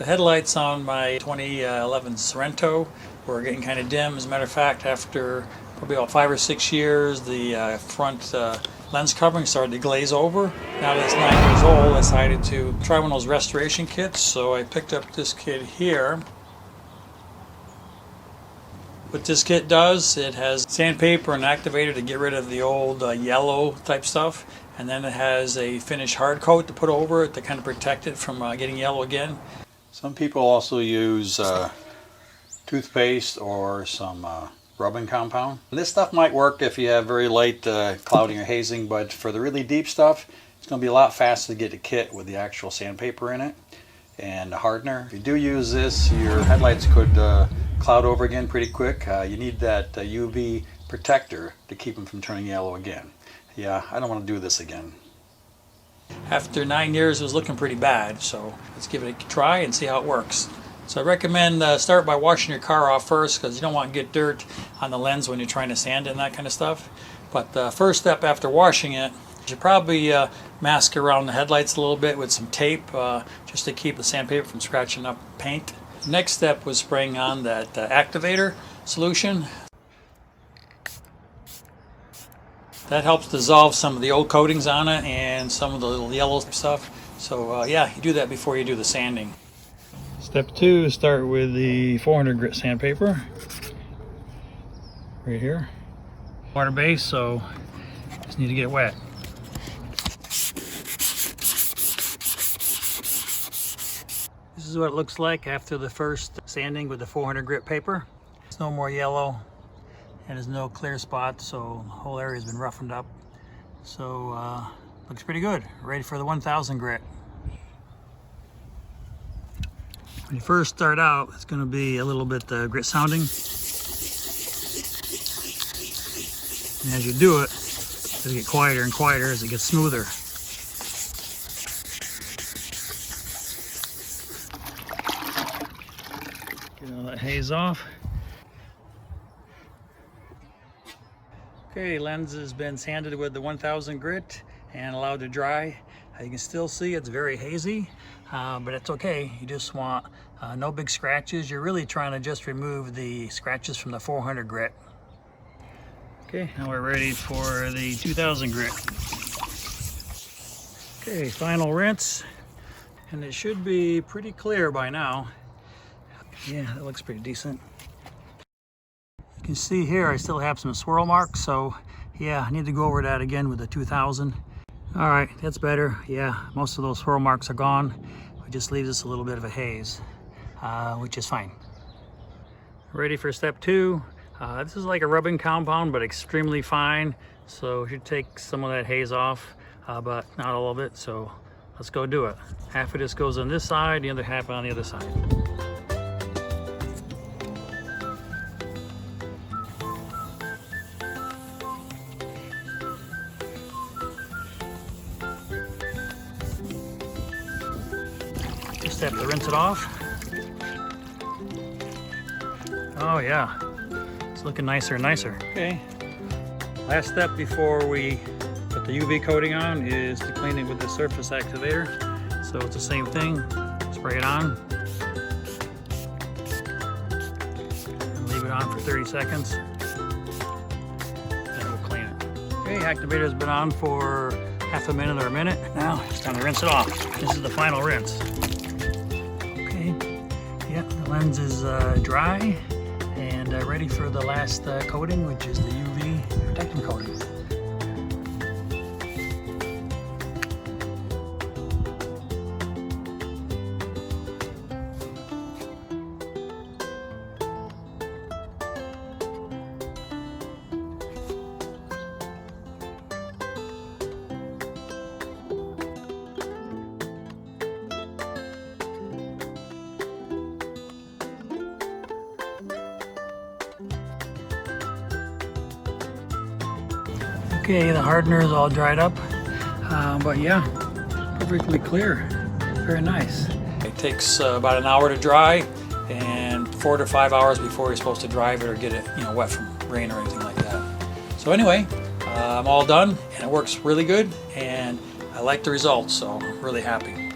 The headlights on my 2011 Sorento were getting kind of dim. As a matter of fact, after probably about 5 or 6 years, the front lens covering started to glaze over. Now that it's 9 years old, I decided to try one of those restoration kits, so I picked up this kit here. What this kit does, it has sandpaper and activator to get rid of the old yellow type stuff, and then it has a finished hard coat to put over it to kind of protect it from getting yellow again. Some people also use toothpaste or some rubbing compound. This stuff might work if you have very light clouding or hazing, but for the really deep stuff, it's going to be a lot faster to get a kit with the actual sandpaper in it and a hardener. If you do use this, your headlights could cloud over again pretty quick. You need that UV protector to keep them from turning yellow again. Yeah, I don't want to do this again. After 9 years, it was looking pretty bad, so let's give it a try and see how it works. So I recommend start by washing your car off first, because you don't want to get dirt on the lens when you're trying to sand it and that kind of stuff. But the first step after washing it, you should probably mask around the headlights a little bit with some tape, just to keep the sandpaper from scratching up paint. The next step was spraying on that activator solution. That helps dissolve some of the old coatings on it and some of the little yellow stuff. So yeah, you do that before you do the sanding. Step 2, start with the 400 grit sandpaper. Right here. Water base, so just need to get it wet. This is what it looks like after the first sanding with the 400 grit paper. There's no more yellow. And there's no clear spots, so the whole area has been roughened up. So looks pretty good. Ready for the 1000 grit. When you first start out, it's going to be a little bit grit sounding. And as you do it, it'll get quieter and quieter as it gets smoother. Get all that haze off. Okay, lens has been sanded with the 1000 grit and allowed to dry. You can still see it's very hazy, but it's okay. You just want no big scratches. You're really trying to just remove the scratches from the 400 grit. Okay, now we're ready for the 2000 grit. Okay, final rinse, and it should be pretty clear by now. Yeah, that looks pretty decent. You can see here I still have some swirl marks, so yeah, I need to go over that again with the 2000. All right, that's better. Yeah, most of those swirl marks are gone. It just leaves us a little bit of a haze, which is fine. Ready for step 2. This is like a rubbing compound, but extremely fine, so it should take some of that haze off, but not all of it, so let's go do it. Half of this goes on this side, the other half on the other side. Just have to rinse it off. Oh yeah, it's looking nicer and nicer. Okay, last step before we put the UV coating on is to clean it with the Surface Activator. So it's the same thing, spray it on, and leave it on for 30 seconds, and we'll clean it. Okay, activator's been on for half a minute or a minute. Now it's time to rinse it off. This is the final rinse. Yeah, the lens is dry and ready for the last coating, which is the UV protecting coating. Okay, the hardener is all dried up, but yeah, perfectly clear. Very nice. It takes about an hour to dry, and 4 to 5 hours before you're supposed to drive it or get it, wet from rain or anything like that. So anyway, I'm all done, and it works really good, and I like the results, so I'm really happy.